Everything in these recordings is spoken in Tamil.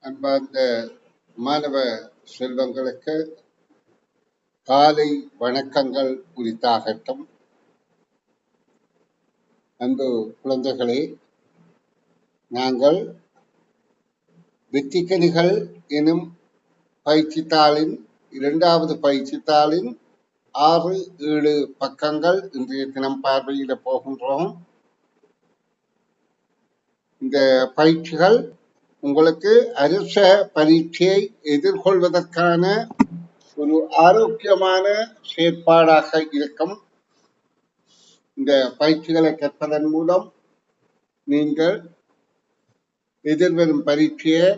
அன்பார்ந்த மாணவ செல்வங்களுக்கு காலை வணக்கங்கள் உரித்தாகட்டும். அன்பு குழந்தைகளே, நாங்கள் வெற்றிக்கனிகள் எனும் பயிற்சித்தாளின் 2வது பயிற்சித்தாளின் 6, 7 பக்கங்கள் இன்றைய தினம் பார்வையிட போகின்றோம். இந்த பயிற்சிகள் உங்களுக்கு அரச பரீட்சையை எதிர்கொள்வதற்கான ஒரு ஆரோக்கியமான செயற்பாடாக இருக்கும். இந்த பயிற்சிகளை கற்பதன் மூலம் நீங்கள் எதிர்வரும் பரீட்சையை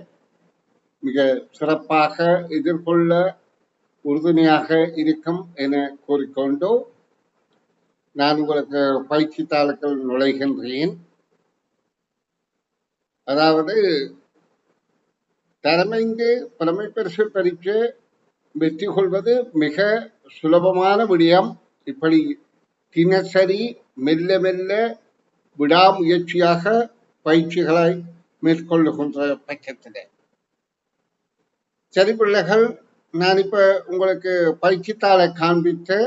மிக சிறப்பாக எதிர்கொள்ள உறுதுணையாக இருக்கும் என கூறிக்கொண்டு நான் உங்களுக்கு பயிற்சி தாளுக்குள் நுழைகின்றேன். அதாவது தரமைந்து புலமை பரிசு பரீட்சை வெற்றி கொள்வது மிக சுலபமான விடயம். இப்படி தினசரி மெல்ல மெல்ல விடாமுயற்சியாக பயிற்சிகளை மேற்கொள்ளுகின்ற பட்சத்தில் சரி பிள்ளைகள், நான் இப்ப உங்களுக்கு பயிற்சித்தாளை காண்பித்து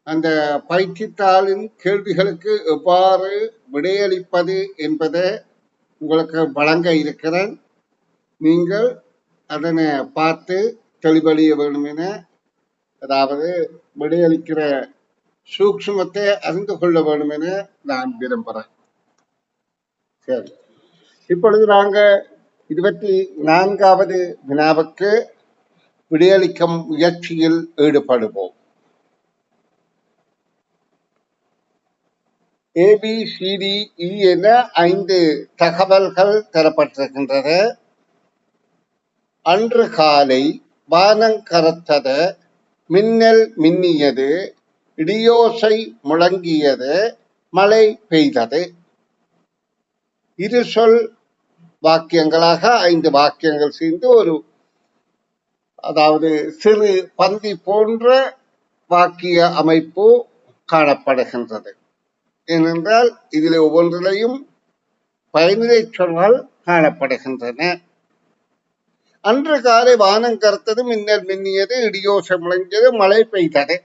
அந்த பயிற்சித்தாளின் கேள்விகளுக்கு எவ்வாறு விடையளிப்பது என்பதை உங்களுக்கு வழங்க இருக்கிறேன். நீங்கள் அதனை பார்த்து தெளிவடைய வேண்டும் என, அதாவது விடையளிக்கிற சூக்ஷ்மத்தை அறிந்து கொள்ள வேண்டும் என நான் விரும்புகிறேன். சரி, இப்பொழுது நாங்க 24வது வினாவுக்கு விடையளிக்கும் முயற்சியில் ஈடுபடுவோம். ABCDE என 5 தகவல்கள் தரப்பட்டிருக்கின்றன. அன்று காலை வானம் கருத்தது, மின்னல் மின்னியது, இடியோசை முழங்கியது, மழை பெய்தது. இரு சொல் வாக்கியங்களாக 5 வாக்கியங்கள் சேர்ந்து அதாவது சிறு பந்தி போன்ற வாக்கிய அமைப்பு காணப்படுகின்றது. ஏனென்றால் இதில் ஒவ்வொன்றிலையும் பயனிலை சொற்கள் காணப்படுகின்றன. அன்று காலை வானம் கருத்தது, மின்னல் மின்னியது, இடியோசை முழங்கியது, மழை பெய்தது.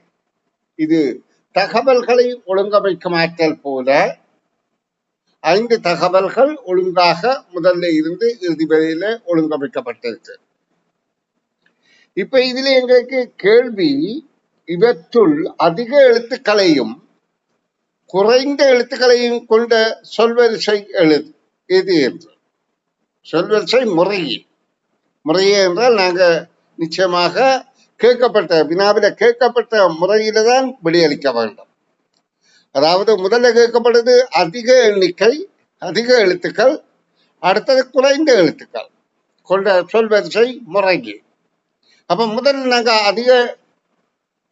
இது தகவல்களை ஒழுங்கமைக்கும் ஆற்றல் போல 5 தகவல்கள் ஒழுங்காக முதல்ல இருந்து இறுதி வரையில ஒழுங்கமைக்கப்பட்டிருக்கு. இப்ப இதுல எங்களுக்கு கேள்வி, இவற்றுள் அதிக எழுத்துக்களையும் குறைந்த எழுத்துக்களையும் கொண்ட சொல்வரிசை எழுது எது என்று. சொல்வரிசை முறையே என்றால் நாங்க நிச்சயமாக கேட்கப்பட்ட வினாவில கேட்கப்பட்ட முறையில தான் விடையளிக்க வேண்டும். அதாவது முதல்ல கேட்கப்படுது அதிக எண்ணிக்கை, அதிக எழுத்துக்கள், அடுத்தது குறைந்த எழுத்துக்கள் கொண்ட சொல்வரிசை முறையே. அப்ப முதல்ல நாங்க அதிக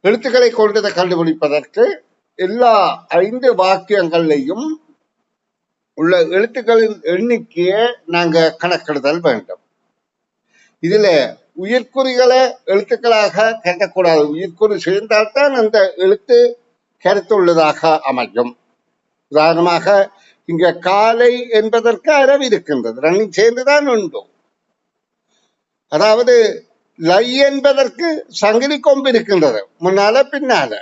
எழுத்துக்களை கொண்டதை கண்டுபிடிப்பதற்கு எல்லா 5 வாக்கியங்களையும் உள்ள எழுத்துக்களின் எண்ணிக்கையை நாங்க கணக்கெடுதல் வேண்டும். இதுல உயிர்க்குறிகளை எழுத்துக்களாக கருதக்கூடாது. உயிர்க்குறி சேர்ந்தால்தான் அந்த எழுத்து கருத்துள்ளதாக அமையும். உதாரணமாக இங்க காலை என்பதற்கு அரவு இருக்கின்றது, 2 சேர்ந்துதான் உண்டு. அதாவது லை என்பதற்கு சங்கிலி கொம்பு இருக்கின்றது, முன்னால பின்னால.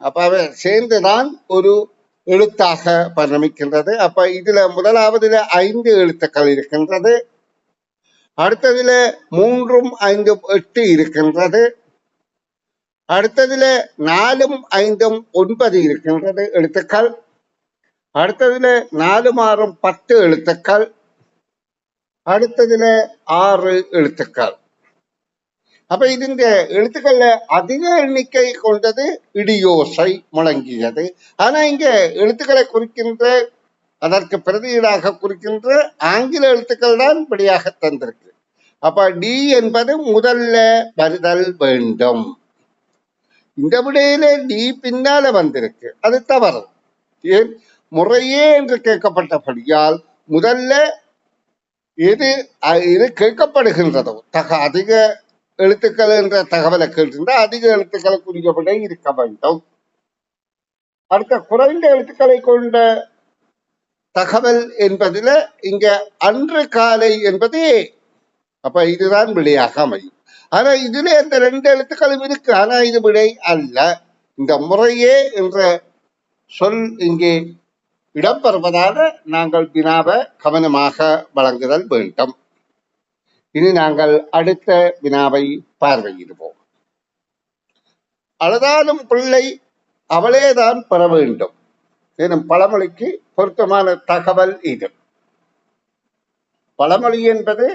அப்ப அவை சேர்ந்துதான் ஒரு எழுத்தாக பரிணமிக்கின்றது. அப்ப இதுல முதலாவதுல 5 எழுத்துக்கள் இருக்கின்றது, அடுத்ததுல 3, 5, 8 இருக்கின்றது, அடுத்ததுல 4, 5, 9 இருக்கின்றது எழுத்துக்கள், அடுத்ததுல 4, 6, 10 எழுத்துக்கள், அடுத்ததுல 6 எழுத்துக்கள். அப்ப இந்த எழுத்துக்கள்ல அதிக எண்ணிக்கை கொண்டது இடியோசை முழங்கியது. ஆனா இங்க எழுத்துக்களை குறிக்கின்ற, அதற்கு பிரதியீடாக குறிக்கின்ற ஆங்கில எழுத்துக்கள் தான் இப்படியாக தந்திருக்கு. அப்ப டி என்பது முதல்ல வருதல் வேண்டும். இந்த விடையில டி பின்னால வந்திருக்கு, அது தவறு. ஏன்? முறையே என்று கேட்கப்பட்டபடியால் முதல்ல எது கேட்கப்படுகின்றதோ அதிக எழுத்துக்கள் என்ற தகவலை கேட்டிருந்தா அதிக எழுத்துக்களை குறிக்கப்பட இருக்க வேண்டும். அடுத்த குறைந்த எழுத்துக்களை கொண்ட தகவல் என்பதுல இங்க அன்று காலை என்பது, அப்ப இதுதான் விடையாக அமையும். ஆனா இதுல இந்த ரெண்டு எழுத்துக்களும் இருக்கு, ஆனா இது விடை அல்ல. இந்த முறையே என்ற சொல் இங்கே இடம்பெறுவதால நாங்கள் வினாவை கவனமாக வழங்குதல் வேண்டும். இனி நாங்கள் அடுத்த வினாவை பார்வையிடுவோம். அழுதாலும் பிள்ளை அவளேதான் பெற வேண்டும் எனும் பழமொழிக்கு பொருத்தமான தகவல் இது. பழமொழி என்பது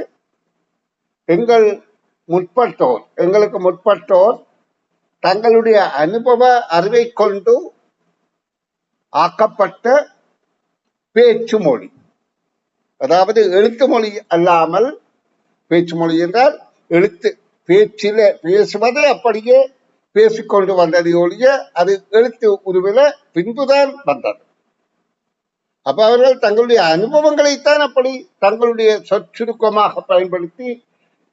எங்களுக்கு முற்பட்டோர் தங்களுடைய அனுபவ அறிவை கொண்டு ஆக்கப்பட்ட பேச்சு மொழி. அதாவது எழுத்து மொழி அல்லாமல், பேச்சு மொழி என்றால் எழுத்து பேச்சில பேசுவதை அப்படியே பேசிக்கொண்டு வந்தது ஒழிய அது எழுத்து உருவில பின்புதான் வந்தது. அப்ப அவர்கள் தங்களுடைய அனுபவங்களைத்தான் அப்படி தங்களுடைய சொற்சுருக்கமாக பயன்படுத்தி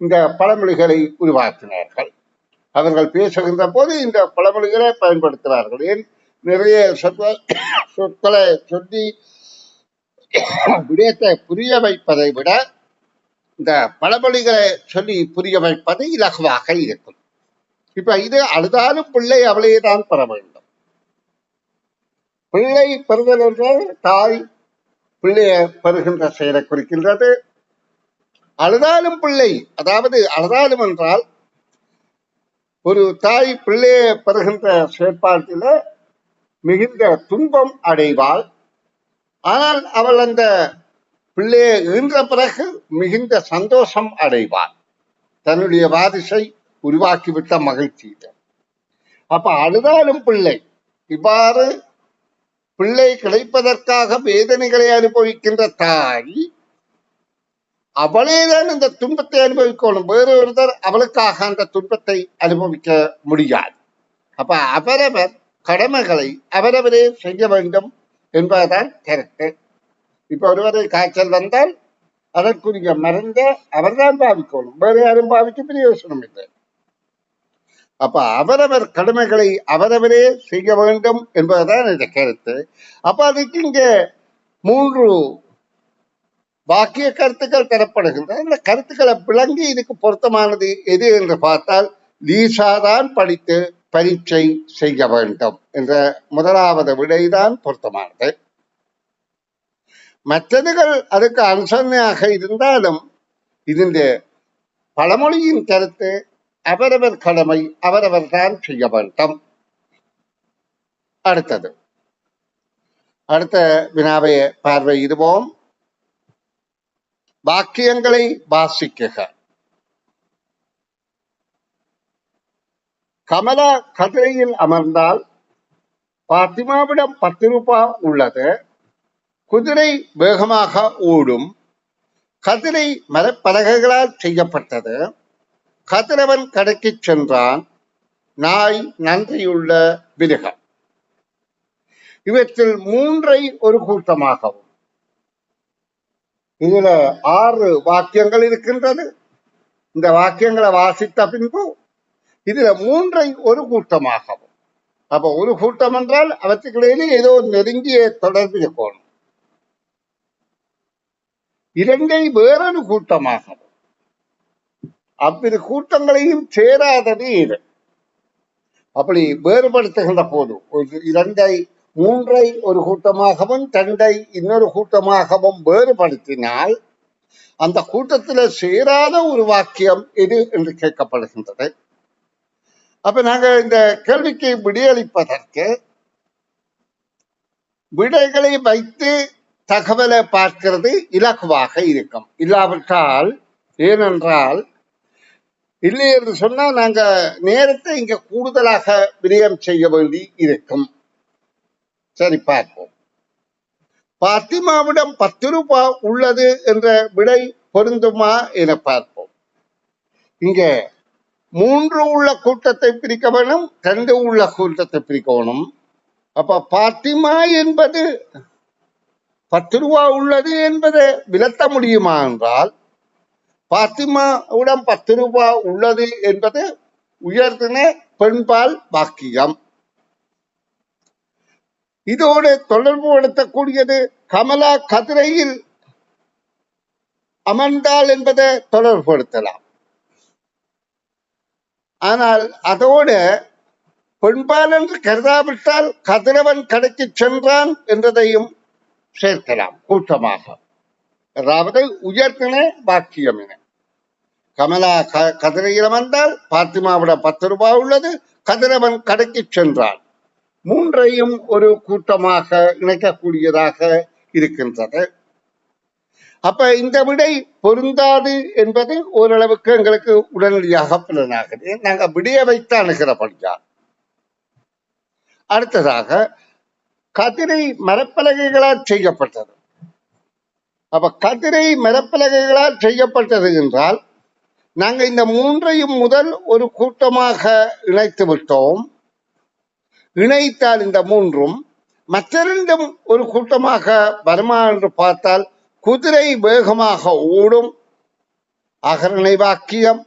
இந்த பழமொழிகளை உருவாக்கினார்கள். அவர்கள் பேசுகின்ற போது இந்த பழமொழிகளை பயன்படுத்துகிறார்கள். ஏன் நிறைய சொற்களை சொல்லி விடயத்தை புரிய வைப்பதை விட இந்த பழமொழிகளை சொல்லி புரிய வைப்பது இலகுவாக இருக்கும். இப்ப இது அழுதாலும் பிள்ளை அவளையேதான் பெற வேண்டும். பிள்ளை பெறுதல் என்றால் தாய் பிள்ளைய பெறுகின்ற செயலை குறிக்கின்றது. அழுதாலும் பிள்ளை, அதாவது அழுதாலும் என்றால் ஒரு தாய் பிள்ளைய பெறுகின்ற செயற்பாட்டில மிகுந்த துன்பம் அடைவாள். ஆனால் அவள் அந்த பிள்ளையை ஈன்ற பிறகு மிகுந்த சந்தோஷம் அடைவாள், தன்னுடைய வாரிசை உருவாக்கிவிட்ட மகிழ்ச்சியில. அப்ப அழுதாலும் பிள்ளை, இவ்வாறு பிள்ளை கிடைப்பதற்காக வேதனைகளை அனுபவிக்கின்ற தாய் அவளேதான் இந்த துன்பத்தை அனுபவிக்கணும். வேறு ஒருத்தர் அவளுக்காக அந்த துன்பத்தை அனுபவிக்க முடியாது. அப்ப அவரவர் கடமைகளை அவரவரே செய்ய வேண்டும் என்பதுதான் கருத்து. இப்ப ஒருவரை காய்ச்சல் வந்தால் அதற்குரிய மருந்த அவர்தான் பாவிக்கணும், வேறு யாரும் பாவிக்க பிரயோசனம் இல்லை. அப்ப அவரவர் கடமைகளை அவரவரே செய்ய வேண்டும் என்பதுதான் இந்த கருத்து. அப்ப அதுக்கு இங்க 3 வாக்கிய கருத்துக்கள் தரப்படுகின்றன. இந்த கருத்துக்களை விளங்கி இதுக்கு பொருத்தமானது எது என்று பார்த்தால், லீசாதான் படித்து பரீட்சை செய்ய வேண்டும் என்ற முதலாவது விடைதான் பொருத்தமானது. மற்றதுகள் அதுக்கு அனுசரணையாக இருந்தாலும் இந்த பழமொழியின் கருத்து அவரவர் கடமை அவரவர் தான் செய்ய வேண்டும். அடுத்த வினாவை பார்வையிடுவோம். வாக்கியங்களை வாசிக்குக. கமலா கதிரையில் அமர்ந்தால் பாத்திமாவிடம் 10 ரூபாய் உள்ளது. குதிரை வேகமாக ஓடும். கதிரை மரப்பலகைகளால் செய்யப்பட்டது. கதிரவன் கடைக்கு சென்றான். நாய் நன்றியுள்ள மிருகம். இவற்றில் 3ஐ ஒரு கூட்டமாகவும், இதுல 6 வாக்கியங்கள் இருக்கின்றது. இந்த வாக்கியங்களை வாசித்த பின்பு இதுல 3ஐ ஒரு கூட்டமாகவும், அப்ப ஒரு கூட்டம் என்றால் அவற்றுக்கிடையிலே ஏதோ நெருங்கிய தொடர்பு இருக்கணும். 2ஐ வேறொரு கூட்டமாகவும், அவ்விரு கூட்டங்களையும் சேராதது இது. அப்படி வேறுபடுத்துகின்ற போது 3ஐ ஒரு கூட்டமாகவும் 2ஐ இன்னொரு கூட்டமாகவும் வேறுபடுத்தினால் அந்த கூட்டத்தில் சேராத ஒரு வாக்கியம் எது என்று கேட்கப்படுகின்றது. அப்ப நாங்க இந்த கேள்விக்கு விடையளிப்பதற்கு விடைகளை வைத்து தகவலை பார்க்கிறது இலகுவாக இருக்கும். இல்லாவிட்டால், ஏனென்றால் இல்லை என்று சொன்னால் நாங்க நேரத்தை இங்க கூடுதலாக விரயம் செய்ய வேண்டி இருக்கும். சரி, பார்ப்போம். பாத்திமாவிடம் 10 ரூபாய் உள்ளது என்ற விடை பொருந்துமா என பார்ப்போம். இங்க 3 உள்ள கூட்டத்தை பிரிக்க வேணும், 2 உள்ள கூட்டத்தை பிரிக்க வேணும். அப்ப பாத்திமா என்பது 10 ரூபாய் உள்ளது என்பதை விளக்க முடியுமா என்றால், பாத்திமாவிடம் 10 ரூபாய் உள்ளது என்பது உயர்தின பெண்பால் வாக்கியம். இதோடு தொடர்பு படுத்தக்கூடியது கமலா கதிரையில் அமர்ந்தால் என்பதை தொடர்புபடுத்தலாம். ஆனால் அதோடு பெண்பால் என்று கருதாவிட்டால் கதிரவன் கடைக்கு சென்றான் என்றதையும் சேர்க்கலாம் கூட்டமாக. அதாவது உயர்த்தின வாக்கியம் என கமலா கதிரையில் வந்தால் பாத்திமாவிட 10 ரூபாய் உள்ளது, கதிரவன் கடைக்கு சென்றான். மூன்றையும் ஒரு கூட்டமாக இணைக்கக்கூடியதாக இருக்கின்றது. அப்ப இந்த விடை பொருந்தாது என்பது ஓரளவுக்கு எங்களுக்கு உடனடியாக புலனாகுது. நாங்க விடைய வைத்து அணுகிறபடியா. அடுத்ததாக கதிரை மரப்பலகைகளால் செய்யப்பட்டது. அப்ப கதிரை மரப்பலகைகளால் செய்யப்பட்டது என்றால் நாங்க இந்த மூன்றையும் முதல் ஒரு கூட்டமாக இணைத்து விட்டோம். இணைத்தால் இந்த மூன்றும் மற்ற ரெண்டும் ஒரு கூட்டமாக வருமா என்று பார்த்தால் குதிரை வேகமாக ஓடும் அகரணை வாக்கியம்,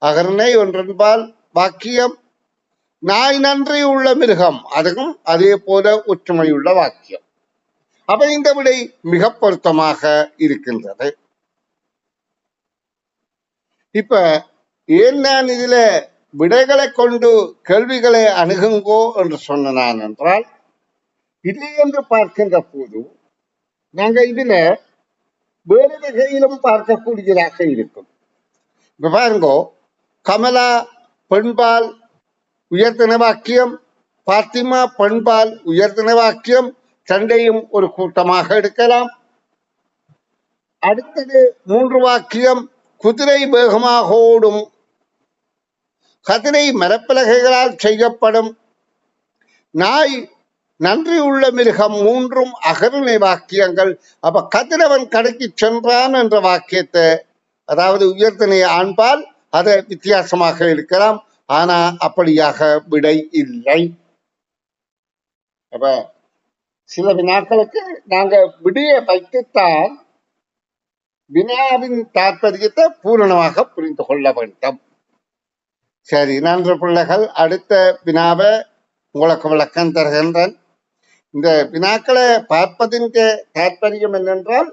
அகரணை ஒன்றன்பால் வாக்கியம், நாய் நன்றி உள்ள மிருகம் அதுவும் அதே போல ஒற்றுமையுள்ள வாக்கியம். அப்ப இந்த விடை மிக பொருத்தமாக இருக்கின்றது. இப்ப ஏன் நான் இதுல விடைகளை கொண்டு கேள்விகளை அணுகுங்கோ என்று சொன்னான் என்றால், இல்லை என்று பார்க்கின்ற போது நாங்க இதுல வேறு வகையிலும் பார்க்கக்கூடியதாக இருக்கும். இப்ப பாருங்கோ, கமலா பெண்பால் உயர்த்தின வாக்கியம், பாத்திமா பெண்பால் உயர்த்தின வாக்கியம், சண்டையும் ஒரு கூட்டமாக எடுக்கலாம். அடுத்தது 3 வாக்கியம், குதிரை வேகமாக ஓடும், கதிரை மரப்பலகைகளால் செய்யப்படும், நாய் நன்றி உள்ள மிருகம், மூன்றும் அகரணை வாக்கியங்கள். அப்ப கதிரவன் கடைக்கு சென்றான் என்ற வாக்கியத்தை, அதாவது உயர்த்தினை ஆண்பால், அதை வித்தியாசமாக இருக்கலாம். ஆனா அப்படியாக விடை இல்லை. அப்ப சில வினாக்களுக்கு நாங்க விடைய வைத்துத்தான் வினாவின் தாற்பயத்தை பூரணமாக புரிந்து கொள்ள வேண்டும். சரி நன்று பிள்ளைகள், அடுத்த வினாவை உங்களுக்கு விளக்கம் தருகின்றேன். இந்த வினாக்களை பார்ப்பதின் தாற்பயம் என்னென்றால்,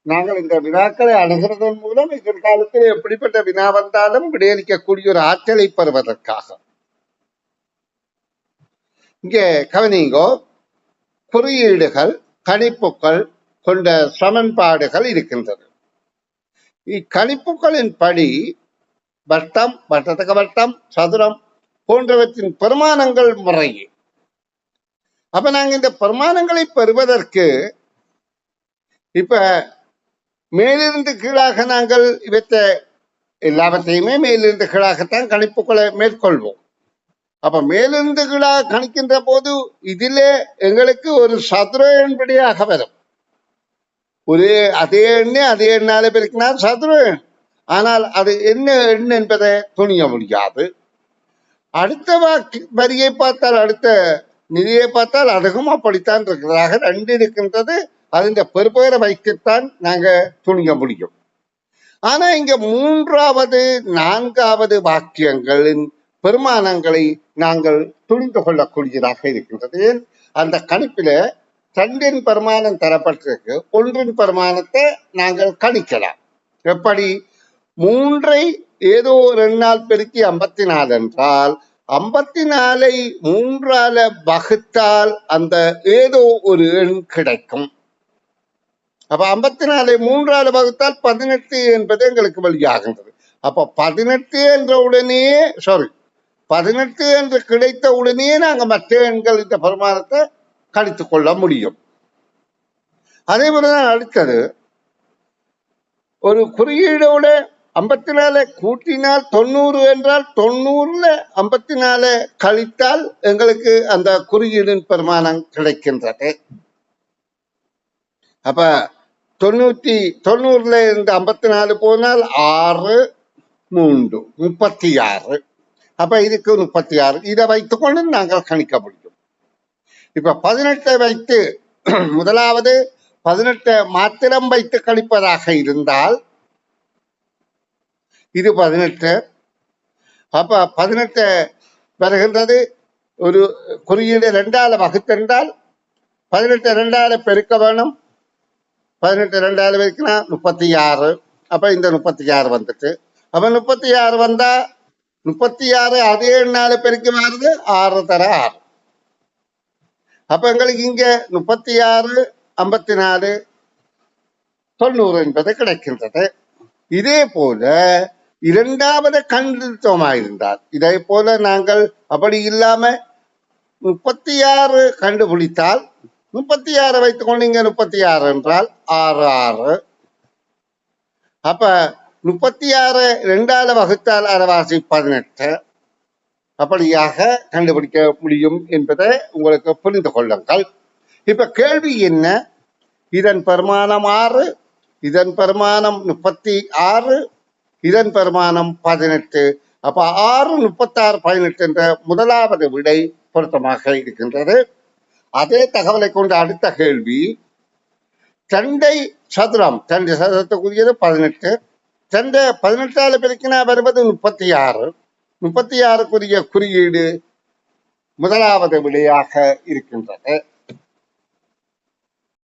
நாங்கள் இந்த வினாக்களை அணுகிறதன் மூலம் எதிர்காலத்தில் எப்படிப்பட்ட வினா வந்தாலும் விடையளிக்கக்கூடிய ஒரு ஆற்றலை பெறுவதற்காக. இங்கே கவனிங்கோ, குறியீடுகள் கணிப்புகள் கொண்ட சமன்பாடுகள் இருக்கின்றது. இக்கணிப்புகளின் படி வட்டம், வட்டத்துக்கு வட்டம், சதுரம் போன்றவற்றின் பெருமானங்கள் முறையே. அப்ப நாங்க இந்த பெருமானங்களை பெறுவதற்கு இப்ப மேலிருந்து கீழாக நாங்கள் இவற்றை எல்லாவற்றையுமே மேலிருந்து கீழாகத்தான் கணிப்புகளை மேற்கொள்வோம். அப்ப மேலிருந்து கீழாக கணிக்கின்ற போது இதிலே எங்களுக்கு ஒரு சதுர எண்படியாக வரும். ஒரு அதே எண்ணை அதே எண்ணால பெருக்கினால் சதுர எண். ஆனால் அது என்ன எண் என்பதை துணிய முடியாது. அடுத்த வரியை பார்த்தால், அடுத்த நிதியை பார்த்தால் அதுவும் அப்படித்தான் இருக்கிறதாக 2 இருக்கின்றது. அதன் பெருபெயரை வைத்துத்தான் நாங்க துணிய முடியும். ஆனா இங்க 3வது 4வது வாக்கியங்களின் பெருமானங்களை நாங்கள் துணிந்து கொள்ளக்கூடியதாக இருக்கின்றது. அந்த கணிப்பில 2 பெருமானம் தரப்பட்டிருக்கு, 1 பெருமானத்தை நாங்கள் கணிக்கலாம். எப்படி? 3ஐ ஏதோ 2ஆல் பெருக்கி 54 என்றால் 54ஐ 3ஆல வகுத்தால் அந்த ஏதோ ஒரு எண் கிடைக்கும். அப்ப 54ஐ 3ஆல வகுத்தால் 18 என்பது எங்களுக்கு வழியாகின்றது. அப்ப 18 என்ற உடனே 18 என்று கிடைத்த உடனே நாங்க மற்ற எண்கள் இந்த பெருமானத்தை கணித்துக் கொள்ள முடியும். அதே போலதான் அடுத்தது, ஒரு குறியீடோட 54 கூட்டினால் 90 என்றால் 90ல 54 கழித்தால் எங்களுக்கு அந்த குறியீடின் பெருமானம் கிடைக்கின்றது. அப்ப 90ல இருந்து 54 போனால் 6 3 36. அப்ப இதுக்கு 36. இதை வைத்துக்கொண்டு நாங்கள் கணிக்க முடியும். இப்ப 18 வைத்து முதலாவது 18 மாத்திரம் வைத்து கணிப்பதாக இருந்தால் இது 18. அப்ப 18 வருகின்றது. ஒரு குறியீடு 2ஆல வகுத்திருந்தால் 18 2ஆல பெருக்க வேணும். 18 2ஆல பெருக்கினா 36. அப்ப இந்த 36 வந்துட்டு. அப்ப 36 வந்தா 36 அதே எண்ணால பெருக்கி மாறுது 6 தர 6. அப்ப எங்களுக்கு இங்க 36 54 90 என்பது கிடைக்கின்றது. இதே போல இரண்டாவது கண்டுபிடித்தோமாயிருந்தால் இதே போல நாங்கள் அப்படி இல்லாம 36 கண்டுபிடித்தால் 36 வைத்துக்கொண்டு இங்க 36 என்றால் 6 6. அப்ப 36 2ஆல வகுத்தால் அரைவாசி 18. அப்படியாக கண்டுபிடிக்க முடியும் என்பதை உங்களுக்கு புரிந்து கொள்ளுங்கள். இப்ப கேள்வி என்ன? இதன் பெருமானம் 6, இதன் பெருமானம் 36, இதன் பெருமானம் 18. அப்ப 6 36 18 என்ற முதலாவது விடை பொருத்தமாக இருக்கின்றது. அதே தகவலை கொண்ட அடுத்த கேள்வி 2 சதுரம் 2 சதுரத்துக்குரியது 18. 2 18ஆல பெருக்கினா வருவது 36. 36க்குரிய குறியீடு முதலாவது விடையாக இருக்கின்றது.